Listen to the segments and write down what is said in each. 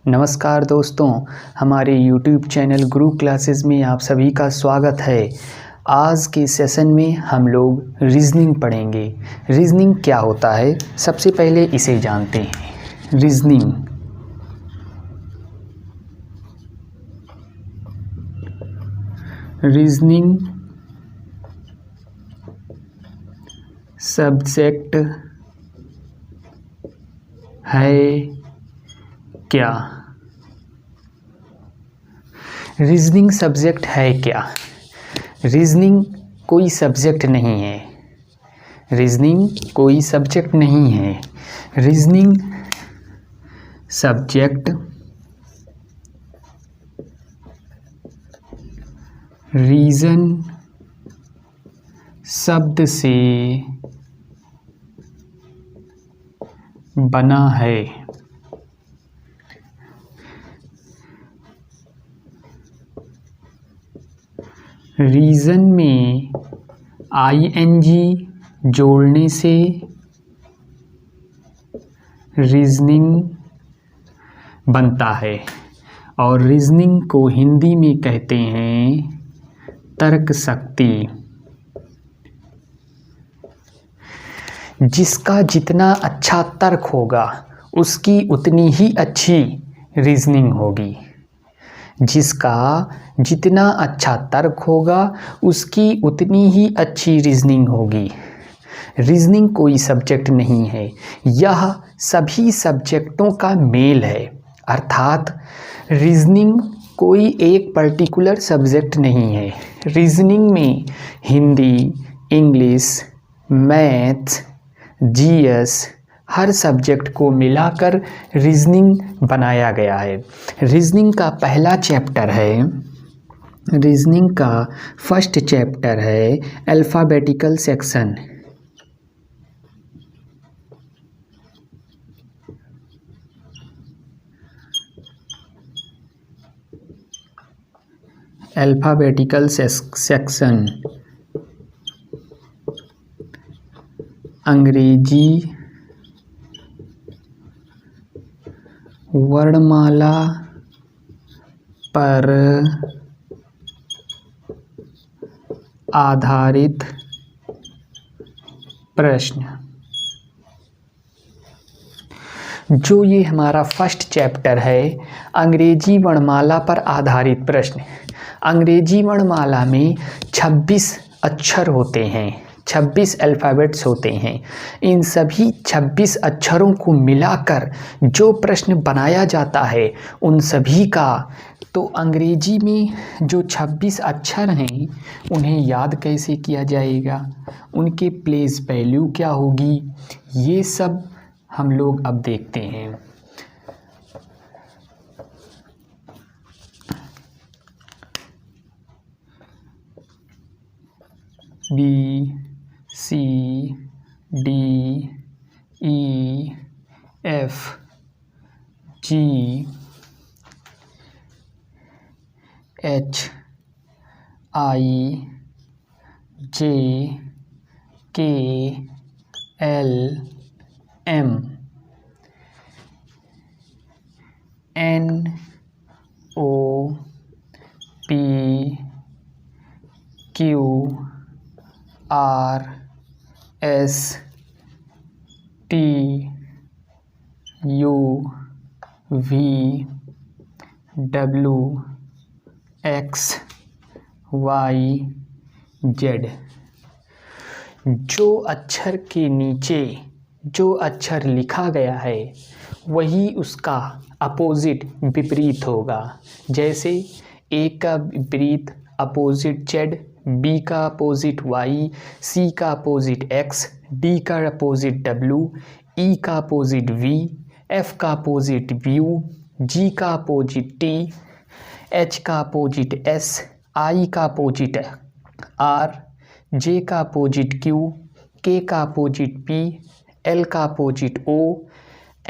नमस्कार दोस्तों, हमारे YouTube चैनल गुरु क्लासेस में आप सभी का स्वागत है। आज के सेशन में हम लोग रीजनिंग पढ़ेंगे। रीजनिंग क्या होता है, सबसे पहले इसे जानते हैं। रीजनिंग सब्जेक्ट है क्या? रीजनिंग सब्जेक्ट है क्या? रीजनिंग कोई सब्जेक्ट नहीं है। रीजनिंग कोई सब्जेक्ट नहीं है। रीजनिंग सब्जेक्ट रीजन शब्द से बना है। रीजन में आईएनजी जोड़ने से रीजनिंग बनता है और रीजनिंग को हिंदी में कहते हैं तर्क शक्ति। जिसका जितना अच्छा तर्क होगा उसकी उतनी ही अच्छी रीजनिंग होगी। जिसका जितना अच्छा तर्क होगा उसकी उतनी ही अच्छी रीजनिंग होगी। रीजनिंग कोई सब्जेक्ट नहीं है, यह सभी सब्जेक्टों का मेल है। अर्थात रीजनिंग कोई एक पर्टिकुलर सब्जेक्ट नहीं है। रीजनिंग में हिंदी, इंग्लिश, मैथ, जीएस हर सब्जेक्ट को मिलाकर रीजनिंग बनाया गया है। रीजनिंग का पहला चैप्टर है, रीजनिंग का फर्स्ट चैप्टर है अल्फ़ाबेटिकल सेक्शन। अल्फ़ाबेटिकल सेक्शन अंग्रेजी वर्णमाला पर आधारित प्रश्न। जो ये हमारा फर्स्ट चैप्टर है, अंग्रेजी वर्णमाला पर आधारित प्रश्न। अंग्रेजी वर्णमाला में 26 अक्षर होते हैं, 26 अल्फ़ाबेट्स होते हैं। इन सभी 26 अक्षरों को मिलाकर जो प्रश्न बनाया जाता है उन सभी का, तो अंग्रेजी में जो 26 अक्षर हैं उन्हें याद कैसे किया जाएगा, उनके प्लेस वैल्यू क्या होगी, ये सब हम लोग अब देखते हैं। B C D E F G H I J K L M N O P Q R S T U V W X Y Z. जो अक्षर के नीचे जो अक्षर लिखा गया है वही उसका अपोजिट विपरीत होगा। जैसे ए का विपरीत अपोजिट जेड, बी का अपोजिट वाई, सी का अपोजिट एक्स, डी का अपोजिट डब्ल्यू, ई का अपोजिट वी, एफ का अपोजिट यू, जी का अपोजिट टी, एच का अपोजिट एस, आई का अपोजिट आर, जे का अपोजिट क्यू, के का अपोजिट पी, एल का अपोजिट ओ,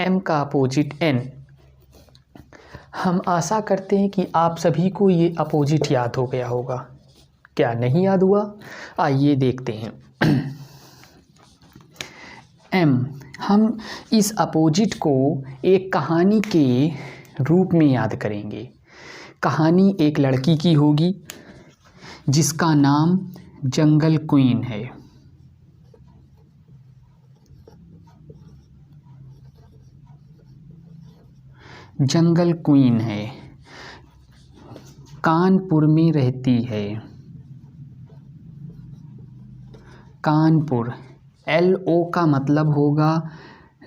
एम का अपोजिट एन। हम आशा करते हैं कि आप सभी को ये अपोजिट याद हो गया होगा। क्या नहीं याद हुआ? आइए देखते हैं। एम, हम इस अपोजिट को एक कहानी के रूप में याद करेंगे। कहानी एक लड़की की होगी जिसका नाम जंगल क्वीन है। जंगल क्वीन है, कानपुर में रहती है। कानपुर, LO का मतलब होगा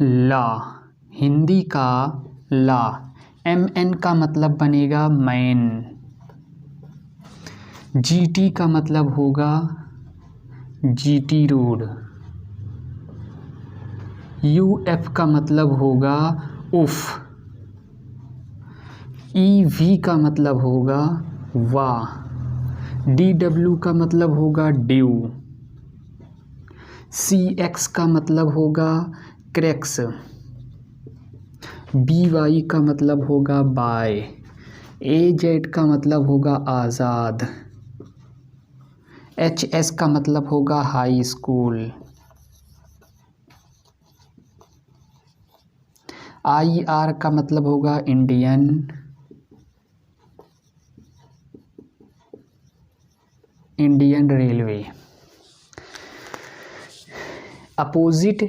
ला, हिंदी का ला। MN का मतलब बनेगा मैन। GT का मतलब होगा GT रोड। UF का मतलब होगा उफ। EV का मतलब होगा वाह। DW का मतलब होगा ड्यू। CX का मतलब होगा क्रैक्स। BY का मतलब होगा बाय। AZ का मतलब होगा आज़ाद। HS का मतलब होगा हाई स्कूल। IR का मतलब होगा इंडियन। रेलवे। अपोजिट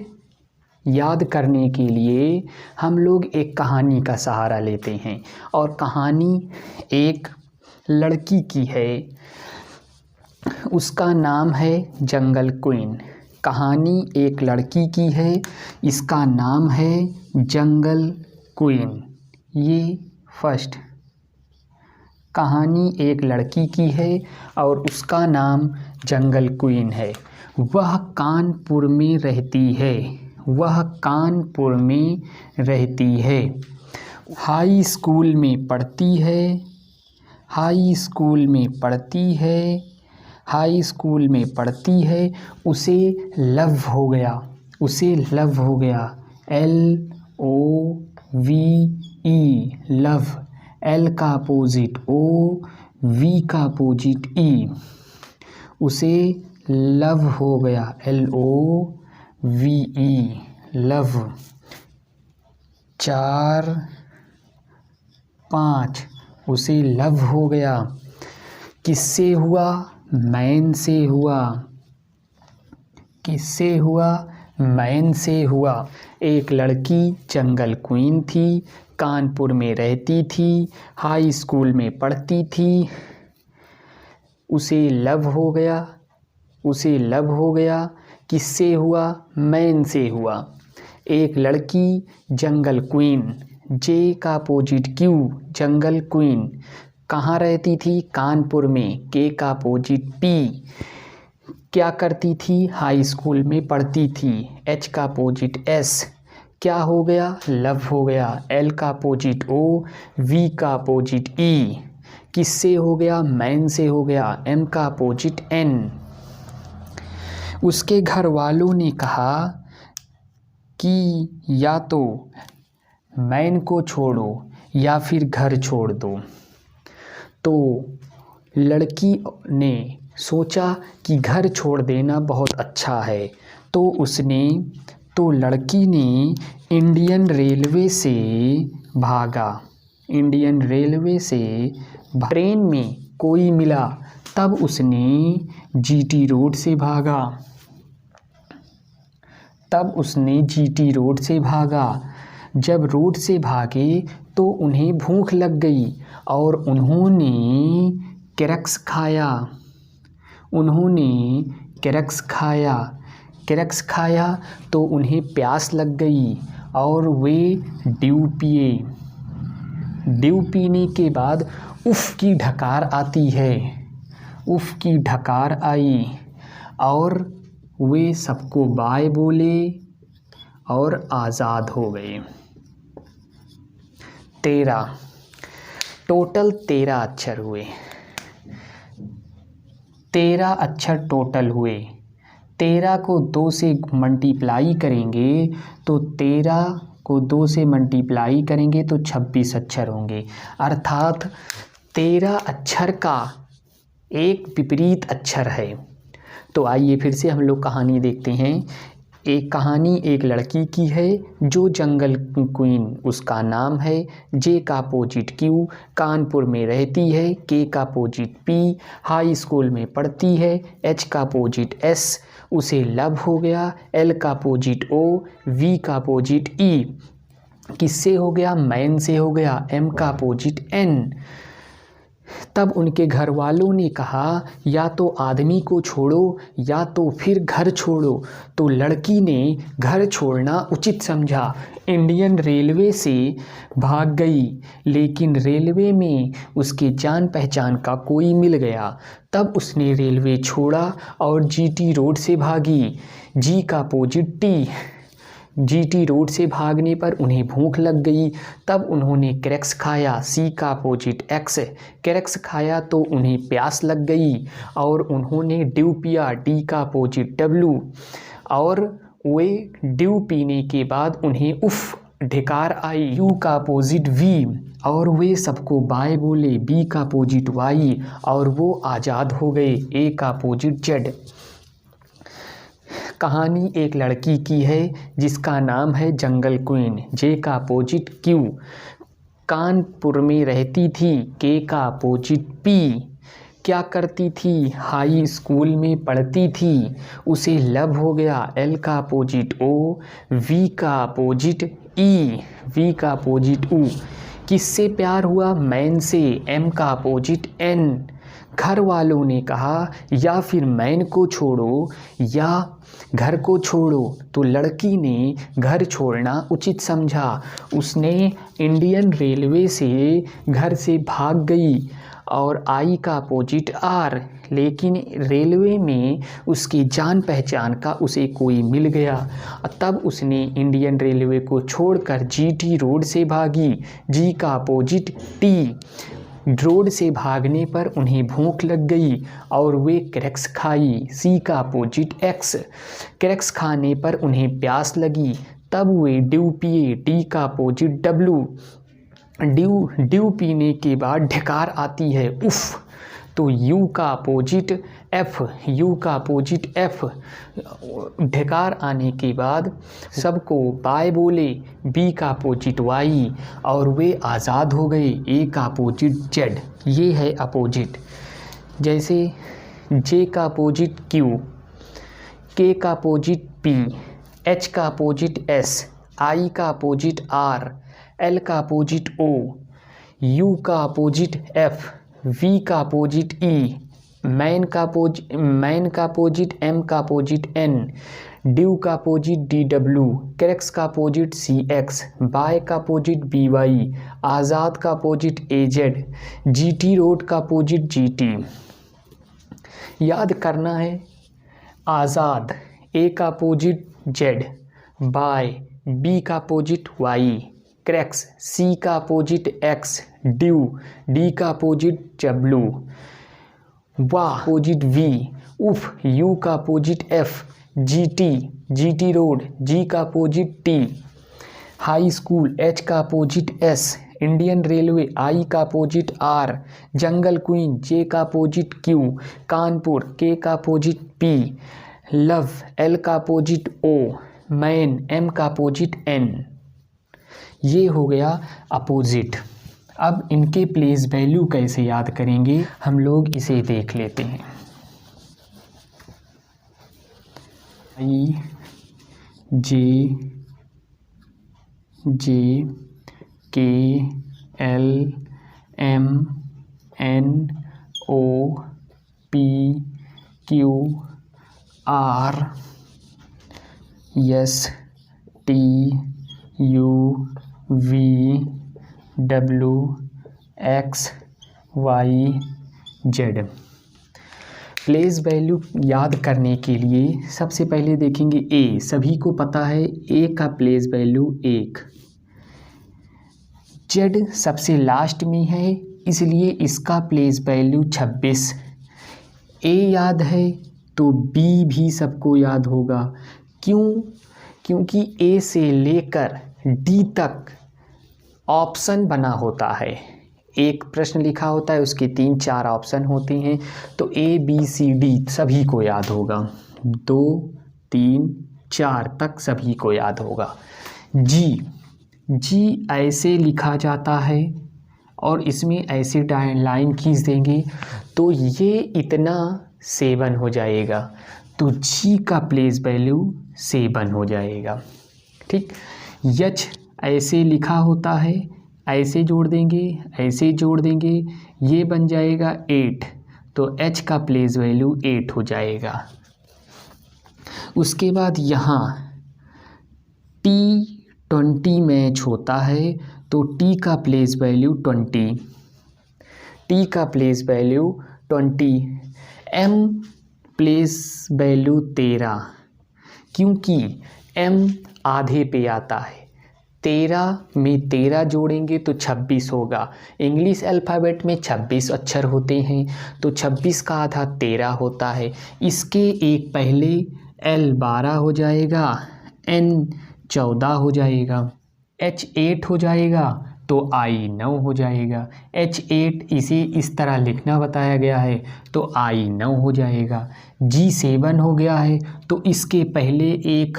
याद करने के लिए हम लोग एक कहानी का सहारा लेते हैं, और कहानी एक लड़की की है, उसका नाम है जंगल क्वीन। कहानी एक लड़की की है, इसका नाम है जंगल क्वीन। ये फर्स्ट। कहानी एक लड़की की है और उसका नाम जंगल क्वीन है। वह कानपुर में रहती है। वह कानपुर में रहती है। हाई स्कूल में पढ़ती है। हाई स्कूल में पढ़ती है। हाई स्कूल में पढ़ती है। उसे लव हो गया। उसे लव हो गया। LOVE, love. L का अपोजिट O, V का अपोजिट E। उसे लव हो गया। LOVE, love. 4 5, उसे लव हो गया। किससे हुआ? मैन से हुआ। किससे हुआ? मैन से हुआ। एक लड़की जंगल क्वीन थी, कानपुर में रहती थी, हाई स्कूल में पढ़ती थी। उसे लव हो गया। उसे लव हो गया। किससे हुआ? मैन से हुआ। एक लड़की जंगल क्वीन, J का अपोजिट Q, जंगल क्वीन, कहाँ रहती थी? कानपुर में। K का अपोजिट P, क्या करती थी? हाई स्कूल में पढ़ती थी। H का अपोजिट S, क्या हो गया? लव हो गया। L का अपोजिट O, V का अपोजिट E, किससे हो गया? मैन से हो गया। M का अपोजिट N। उसके घर वालों ने कहा कि या तो मैन को छोड़ो या फिर घर छोड़ दो। तो लड़की ने सोचा कि घर छोड़ देना बहुत अच्छा है, तो लड़की ने इंडियन रेलवे से भागा। इंडियन रेलवे से ट्रेन में कोई मिला तब उसने GT रोड से भागा। तब उसने GT रोड से भागा। जब रोड से भागे तो उन्हें भूख लग गई और उन्होंने क्रैक्स खाया। उन्होंने क्रैक्स खाया। क्रैक्स खाया तो उन्हें प्यास लग गई और वे ड्यू पिए। ड्यू पीने के बाद उफ की ढकार आती है। उफ की ढकार आई और वे सबको बाय बोले और आज़ाद हो गए। 13, टोटल 13 अक्षर हुए। 13 अक्षर टोटल हुए। 13 को 2 से मल्टीप्लाई करेंगे तो 13 को 2 से मल्टीप्लाई करेंगे तो 26 अक्षर होंगे। अर्थात 13 अक्षर का एक विपरीत अक्षर है। तो आइए फिर से हम लोग कहानी देखते हैं। एक कहानी एक लड़की की है जो जंगल क्वीन उसका नाम है। जे का अपोजिट क्यू, कानपुर में रहती है। के का अपोजिट पी, हाई स्कूल में पढ़ती है। एच का अपोजिट एस, उसे लव हो गया। एल का अपोजिट ओ, वी का अपोजिट ई, किससे हो गया? मैन से हो गया। एम का अपोजिट एन। तब उनके घर वालों ने कहा या तो आदमी को छोड़ो या तो फिर घर छोड़ो। तो लड़की ने घर छोड़ना उचित समझा, इंडियन रेलवे से भाग गई। लेकिन रेलवे में उसके जान पहचान का कोई मिल गया। तब उसने रेलवे छोड़ा और जीटी रोड से भागी। जी का अपोजिट टी, जीटी रोड से भागने पर उन्हें भूख लग गई। तब उन्होंने क्रैक्स खाया। सी का अपोजिट एक्स, क्रैक्स खाया तो उन्हें प्यास लग गई और उन्होंने ड्यू पिया। डी का अपोजिट डब्लू, और वे ड्यू पीने के बाद उन्हें उफ ढिकार आई। यू का अपोजिट वी, और वे सबको बाय बोले। बी का अपोजिट वाई, और वो आज़ाद हो गए। ए का अपोजिट जेड। कहानी एक लड़की की है जिसका नाम है जंगल क्वीन। जे का अपोजिट क्यू, कानपुर में रहती थी। के का अपोजिट पी, क्या करती थी? हाई स्कूल में पढ़ती थी, उसे लव हो गया। एल का अपोजिट ओ, वी का अपोजिट ई, वी का अपोजिट ऊ, किससे प्यार हुआ? मैन से। एम का अपोजिट एन। घर वालों ने कहा या फिर मैन को छोड़ो या घर को छोड़ो। तो लड़की ने घर छोड़ना उचित समझा। उसने इंडियन रेलवे से घर से भाग गई और आई का अपोजिट आर, लेकिन रेलवे में उसकी जान पहचान का उसे कोई मिल गया। तब उसने इंडियन रेलवे को छोड़कर जीटी रोड से भागी। जी का अपोजिट टी, रोड से भागने पर उन्हें भूख लग गई और वे क्रैक्स खाई। सी का अपोजिट एक्स, क्रैक्स खाने पर उन्हें प्यास लगी, तब वे ड्यू पिए। डी का अपोजिट डब्लू, ड्यू पीने के बाद ढकार आती है, उफ। तो यू का अपोजिट एफ, यू का अपोजिट एफ, ढकार आने के बाद सबको बाय बोले। बी का अपोजिट वाई, और वे आज़ाद हो गए। ए का अपोजिट जेड। ये है अपोजिट। जैसे जे का अपोजिट क्यू, के का अपोजिट पी, एच का अपोजिट एस, आई का अपोजिट आर, एल का अपोजिट ओ, यू का अपोजिट एफ, वी का अपोजिट ई, मैन का अपोजिट एम का अपोजिट एन, ड्यू का अपोजिट डी डब्ल्यू, क्रैक्स का अपोजिट सी एक्स, बाय का अपोजिट बी वाई, आज़ाद का अपोजिट ए जेड, जीटी रोड का अपोजिट जीटी। याद करना है, आज़ाद ए का अपोजिट जेड, बाय बी का अपोजिट वाई, क्रैक्स सी का अपोजिट एक्स, ड्यू डी का अपोजिट डब्ल्यू, वाह अपोजिट वी, उफ यू का अपोजिट एफ, जीटी रोड जी का opposite T, high school H का अपोजिट एस, इंडियन रेलवे आई का अपोजिट आर, जंगल क्वीन जे का अपोजिट क्यू, कानपुर के का अपोजिट पी, लव एल का अपोजिट ओ, मैन एम का अपोजिट एन। ये हो गया अपोजिट। अब इनके प्लेस वैल्यू कैसे याद करेंगे, हम लोग इसे देख लेते हैं। I J K L M N O P Q R S T U V W X Y Z. Place value याद करने के लिए सबसे पहले देखेंगे ए। सभी को पता है ए का प्लेस वैल्यू 1, जेड सबसे लास्ट में है इसलिए इसका प्लेस वैल्यू 26। ए याद है तो बी भी सबको याद होगा। क्यों? क्योंकि ए से लेकर डी तक ऑप्शन बना होता है। एक प्रश्न लिखा होता है, उसके 3-4 ऑप्शन होते हैं, तो ए बी सी डी सभी को याद होगा। 2 3 4 तक सभी को याद होगा। जी ऐसे लिखा जाता है और इसमें ऐसे लाइन खींच देंगे तो ये इतना 7 हो जाएगा। तो जी का प्लेस वैल्यू 7 हो जाएगा। ठीक। यच ऐसे लिखा होता है, ऐसे जोड़ देंगे, ऐसे जोड़ देंगे, ये बन जाएगा 8। तो एच का प्लेस वैल्यू 8 हो जाएगा। उसके बाद यहाँ T20 मैच होता है तो T का प्लेस वैल्यू 20, T का place value 20, M place value 13, क्योंकि M आधे पे आता है। 13 में 13 जोड़ेंगे तो 26 होगा। इंग्लिश अल्फ़ाबेट में 26 अक्षर होते हैं तो 26 का आधा 13 होता है। इसके एक पहले L 12 हो जाएगा, N 14 हो जाएगा, H 8 हो जाएगा तो I 9 हो जाएगा। H8 इसे इस तरह लिखना बताया गया है तो I 9 हो जाएगा। G 7 हो गया है तो इसके पहले एक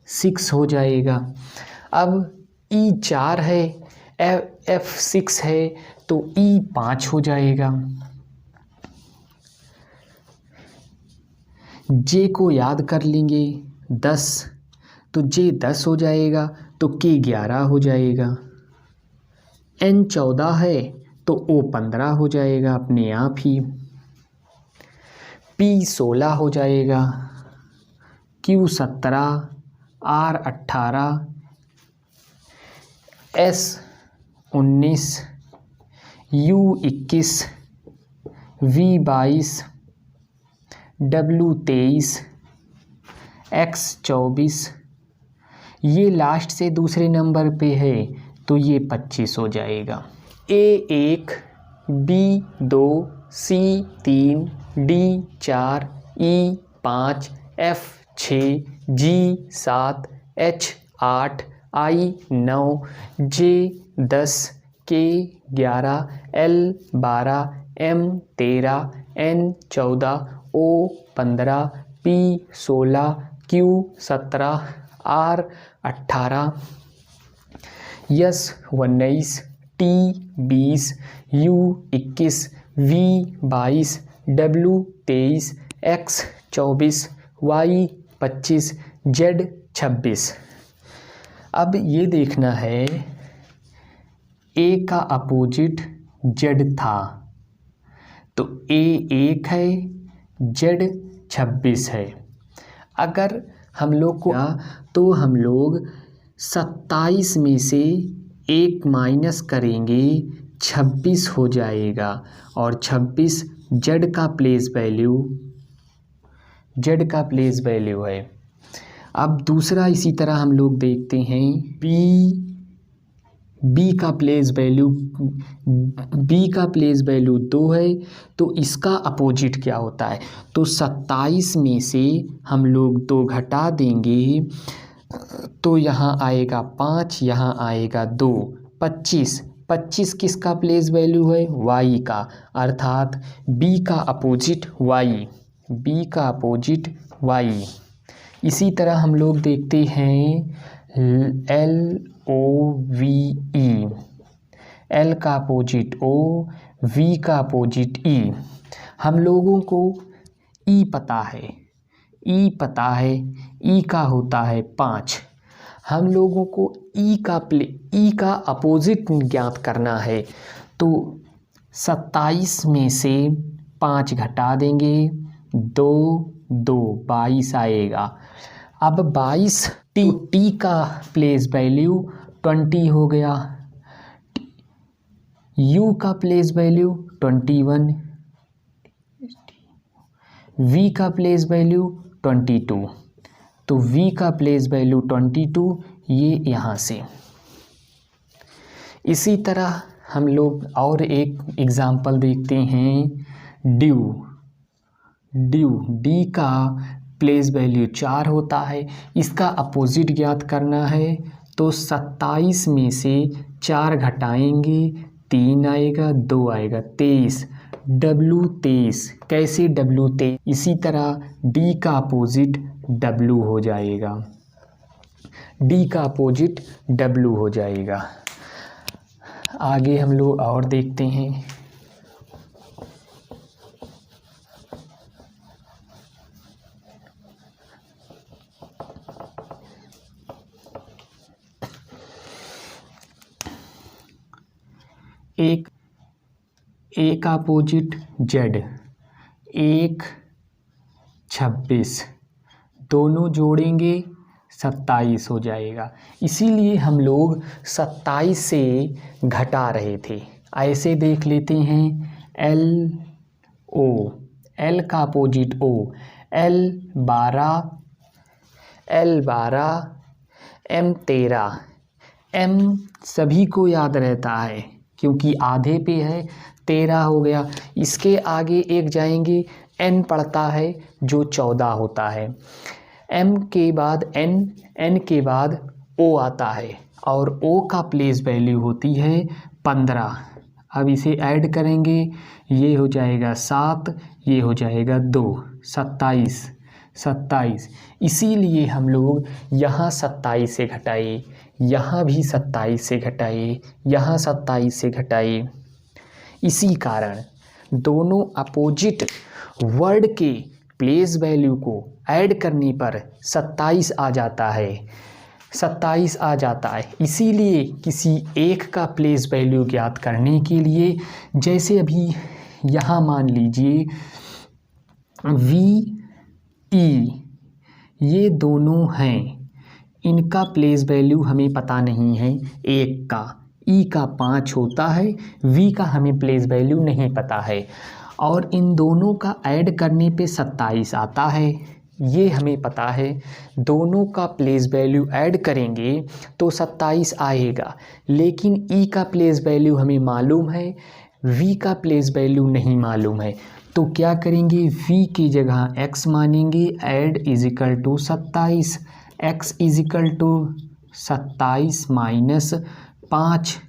6 हो जाएगा। अब E 4 है, F 6 है तो E 5 हो जाएगा। J को याद कर लेंगे 10 तो J 10 हो जाएगा तो K 11 हो जाएगा। N 14 है तो O 15 हो जाएगा अपने आप ही। P 16 हो जाएगा, Q 17, R 18, S 19, U 21, V 22, W 23, X 24, ये लास्ट से दूसरे नंबर पे है तो ये 25 हो जाएगा। A 1, B 2, C 3, D 4, E 5, F 6, G 7, H 8, I 9, J 10, K 11, L 12, M 13, N 14, O 15, P 16, Q 17, R 18, S 19, T 20, U 21, V 22, W 23, X 24, Y 25, Z 26। अब ये देखना है A का अपोजिट Z था तो A 1 है, Z 26 है। अगर हम लोग को तो हम लोग 27 में से 1 माइनस करेंगे 26 हो जाएगा और 26 Z का प्लेस वैल्यू है। अब दूसरा इसी तरह हम लोग देखते हैं B का प्लेस वैल्यू 2 है तो इसका अपोजिट क्या होता है। तो 27 में से हम लोग 2 घटा देंगे तो यहाँ आएगा 5, यहाँ आएगा 2, 25। 25 किसका प्लेस वैल्यू है, Y का, अर्थात B का अपोजिट Y। इसी तरह हम लोग देखते हैं LOVE, L का अपोजिट O, V का अपोजिट E। हम लोगों को E पता है, E का होता है 5। हम लोगों को E का अपोजिट ज्ञात करना है तो 27 में से 5 घटा देंगे 2, 22 आएगा। अब 22 T का प्लेस वैल्यू 20 हो गया, U का प्लेस वैल्यू 21, V का प्लेस वैल्यू 22, तो V का प्लेस वैल्यू 22, ये यहाँ से। इसी तरह हम लोग और एक एग्ज़ाम्पल देखते हैं D का प्लेस वैल्यू 4 होता है। इसका अपोजिट ज्ञात करना है तो 27 में से 4 घटाएंगे 3 आएगा, 2 आएगा, 23। W23, कैसे W23, इसी तरह D का अपोजिट W हो जाएगा, D का अपोजिट W हो जाएगा। आगे हम लोग और देखते हैं। एक का अपोजिट Z, 1 26, दोनों जोड़ेंगे 27 हो जाएगा। इसीलिए हम लोग 27 से घटा रहे थे। ऐसे देख लेते हैं LO, L का opposite O, L 12, M 13, M सभी को याद रहता है क्योंकि आधे पे है, 13 हो गया। इसके आगे एक जाएंगे, N पड़ता है जो 14 होता है। M के बाद N के बाद O आता है और O का प्लेस वैल्यू होती है 15। अब इसे ऐड करेंगे, ये हो जाएगा 7, ये हो जाएगा 2, 27। इसीलिए हम लोग यहाँ 27 से घटाए, यहाँ भी 27 से घटाए, यहाँ 27 से घटाए। इसी कारण दोनों अपोजिट वर्ड के प्लेस वैल्यू को ऐड करने पर 27 आ जाता है, 27 आ जाता है। इसीलिए किसी एक का प्लेस वैल्यू ज्ञात करने के लिए, जैसे अभी यहाँ मान लीजिए VE, ये दोनों हैं, इनका प्लेस वैल्यू हमें पता नहीं है, एक का E का 5 होता है, V का हमें प्लेस वैल्यू नहीं पता है, और इन दोनों का ऐड करने पे 27 आता है, ये हमें पता है। दोनों का प्लेस वैल्यू ऐड करेंगे तो 27 आएगा, लेकिन E का प्लेस वैल्यू हमें मालूम है, V का प्लेस वैल्यू नहीं मालूम है। तो क्या करेंगे, V की जगह X मानेंगे, ऐड equal to 27, X equal to 27 minus 5,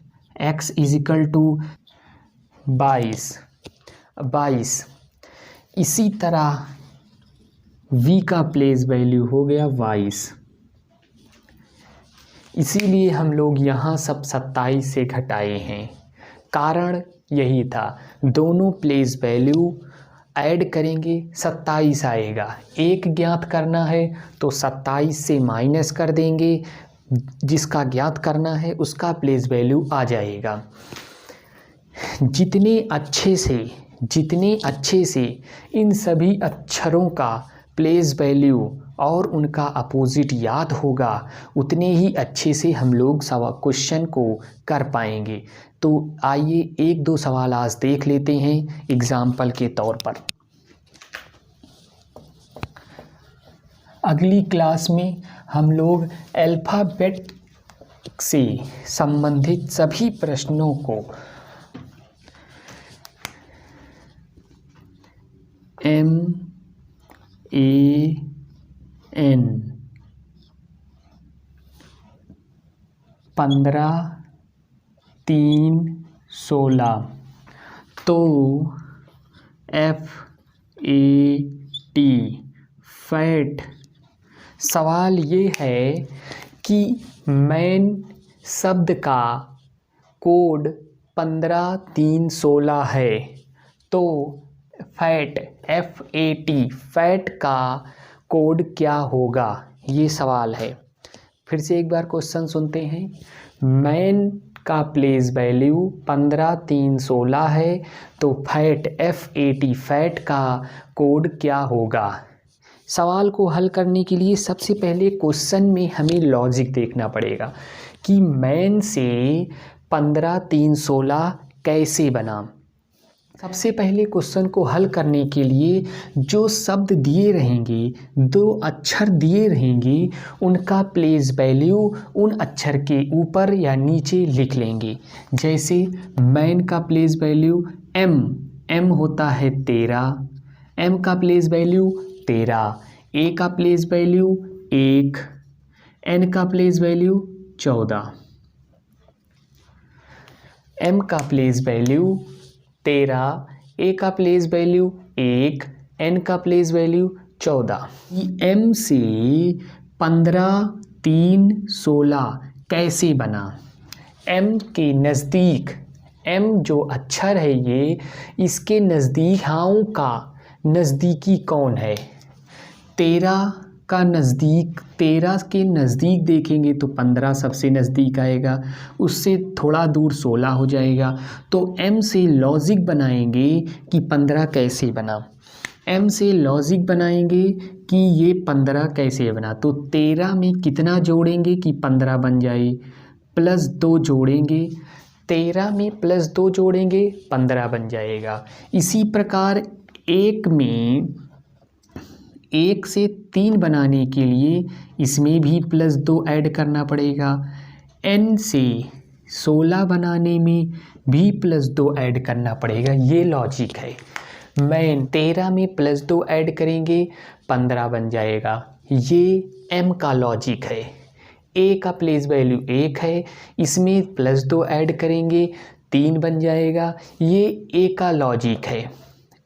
X equal to 22। इसी तरह V का प्लेस वैल्यू हो गया 22। इसीलिए हम लोग यहाँ सब 27 से घटाए हैं। कारण यही था, दोनों प्लेस वैल्यू ऐड करेंगे 27 आएगा। एक ज्ञात करना है तो 27 से माइनस कर देंगे, जिसका ज्ञात करना है उसका प्लेस वैल्यू आ जाएगा। जितने अच्छे से इन सभी अक्षरों का प्लेस वैल्यू और उनका अपोजिट याद होगा, उतने ही अच्छे से हम लोग क्वेश्चन को कर पाएंगे। तो आइए एक दो सवाल आज देख लेते हैं एग्जाम्पल के तौर पर। अगली क्लास में हम लोग अल्फ़ाबेट से संबंधित सभी प्रश्नों को MAN 15-3-16 तो FAT फैट। सवाल ये है कि मैन शब्द का कोड 15-3-16 है, तो फैट FAT फैट का कोड क्या होगा, ये सवाल है। फिर से एक बार क्वेश्चन सुनते हैं। मैन का प्लेस वैल्यू 15-3-16 है, तो फैट FAT फैट का कोड क्या होगा। सवाल को हल करने के लिए सबसे पहले क्वेश्चन में हमें लॉजिक देखना पड़ेगा कि मैन से 15-3-16 कैसे बना। सबसे पहले क्वेश्चन को हल करने के लिए जो शब्द दिए रहेंगे, दो अक्षर दिए रहेंगे, उनका प्लेस वैल्यू उन अक्षर के ऊपर या नीचे लिख लेंगे। जैसे मैन का प्लेस वैल्यू M होता है 13, M का प्लेस वैल्यू 13, A का प्लेस वैल्यू 1, N का प्लेस वैल्यू 14। M का प्लेस वैल्यू 13, ए का प्लेस वैल्यू 1, एन का प्लेस वैल्यू 14। एम से 15, 3, 16 कैसे बना? एम के नज़दीक, एम जो अक्षर है ये, इसके नज़दीकाओं का नज़दीकी कौन है? 13 का नज़दीक, 13 के नज़दीक देखेंगे तो 15 सबसे नज़दीक आएगा, उससे थोड़ा दूर 16 हो जाएगा। तो एम से लॉजिक बनाएंगे कि 15 कैसे बना। एम से लॉजिक बनाएंगे कि ये 15 कैसे बना। तो 13 में कितना जोड़ेंगे कि 15 बन जाए? +2 जोड़ेंगे, 13 में +2 जोड़ेंगे 15 बन जाएगा। इसी प्रकार 1 में 1 से 3 बनाने के लिए इसमें भी +2 ऐड करना पड़ेगा। n से 16 बनाने में भी +2 ऐड करना पड़ेगा। ये लॉजिक है। मैं 13 में +2 ऐड करेंगे 15 बन जाएगा। ये m का लॉजिक है। a का प्लेस वैल्यू 1 है, इसमें +2 ऐड करेंगे 3 बन जाएगा। ये a का लॉजिक है।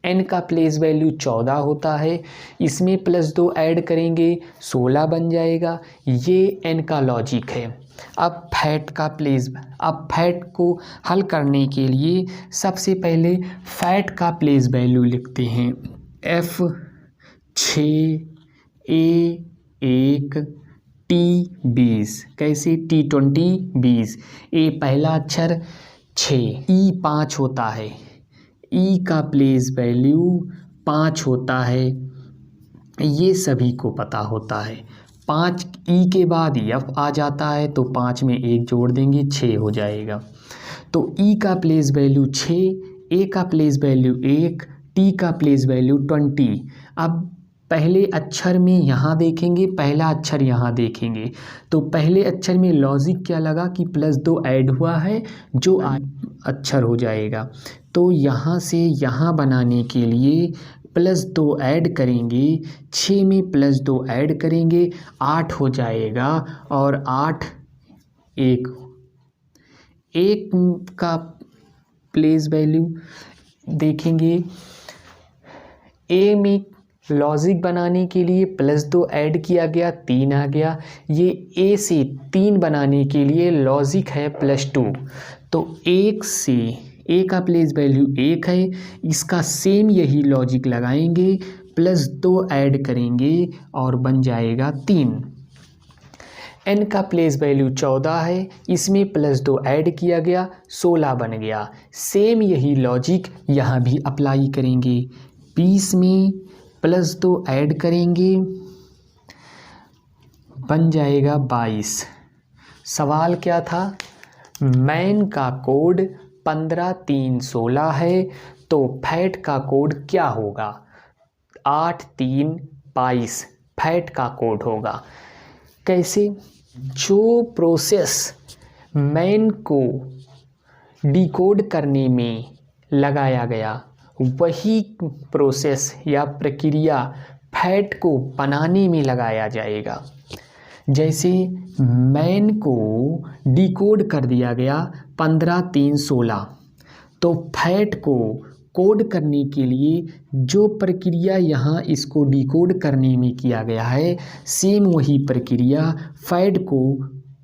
n का प्लेस वैल्यू 14 होता है, इसमें +2 ऐड करेंगे 16 बन जाएगा। ये n का लॉजिक है। अब फैट को हल करने के लिए सबसे पहले फैट का प्लेस वैल्यू लिखते हैं। F 6, A 1, T 20। कैसे? T 20 20। A पहला अक्षर 6, E 5 होता है, E का प्लेस वैल्यू 5 होता है, ये सभी को पता होता है। 5 E के बाद F आ जाता है तो 5 में 1 जोड़ देंगे 6 हो जाएगा। तो E का प्लेस वैल्यू 6, A का प्लेस वैल्यू 1, T का प्लेस वैल्यू 20। अब पहले अक्षर में यहाँ देखेंगे, पहला अक्षर यहाँ देखेंगे तो पहले अक्षर में लॉजिक क्या लगा कि +2 ऐड हुआ है जो अक्षर हो जाएगा। तो यहाँ से यहाँ बनाने के लिए +2 ऐड करेंगे, 6 में +2 ऐड करेंगे 8 हो जाएगा। और 8 1 का प्लेस वैल्यू देखेंगे। A में लॉजिक बनाने के लिए +2 ऐड किया गया 3 आ गया। ये A से 3 बनाने के लिए लॉजिक है +2। तो 1 से A का प्लेस वैल्यू 1 है, इसका सेम यही लॉजिक लगाएंगे, +2 ऐड करेंगे और बन जाएगा 3। n का प्लेस वैल्यू 14 है, इसमें +2 ऐड किया गया 16 बन गया। सेम यही लॉजिक यहाँ भी अप्लाई करेंगे। 20 में +2 ऐड करेंगे बन जाएगा 22। सवाल क्या था? मैन का कोड 15 3 16 है, तो फैट का कोड क्या होगा? 8 3 22 फैट का कोड होगा। कैसे? जो प्रोसेस मैन को डिकोड करने में लगाया गया वही प्रोसेस या प्रक्रिया फैट को बनाने में लगाया जाएगा। जैसे मैन को डिकोड कर दिया गया 15 3 16, तो फैट को कोड करने के लिए जो प्रक्रिया यहाँ इसको डिकोड करने में किया गया है, सेम वही प्रक्रिया फैट को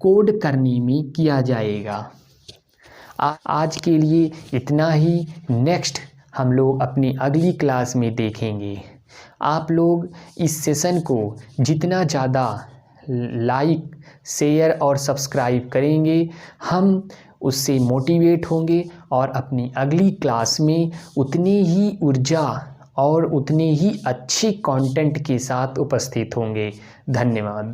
कोड करने में किया जाएगा। आज के लिए इतना ही। नेक्स्ट हम लोग अपनी अगली क्लास में देखेंगे। आप लोग इस सेशन को जितना ज़्यादा लाइक, शेयर और सब्सक्राइब करेंगे, हम उससे मोटिवेट होंगे और अपनी अगली क्लास में उतनी ही ऊर्जा और उतने ही अच्छे कंटेंट के साथ उपस्थित होंगे। धन्यवाद।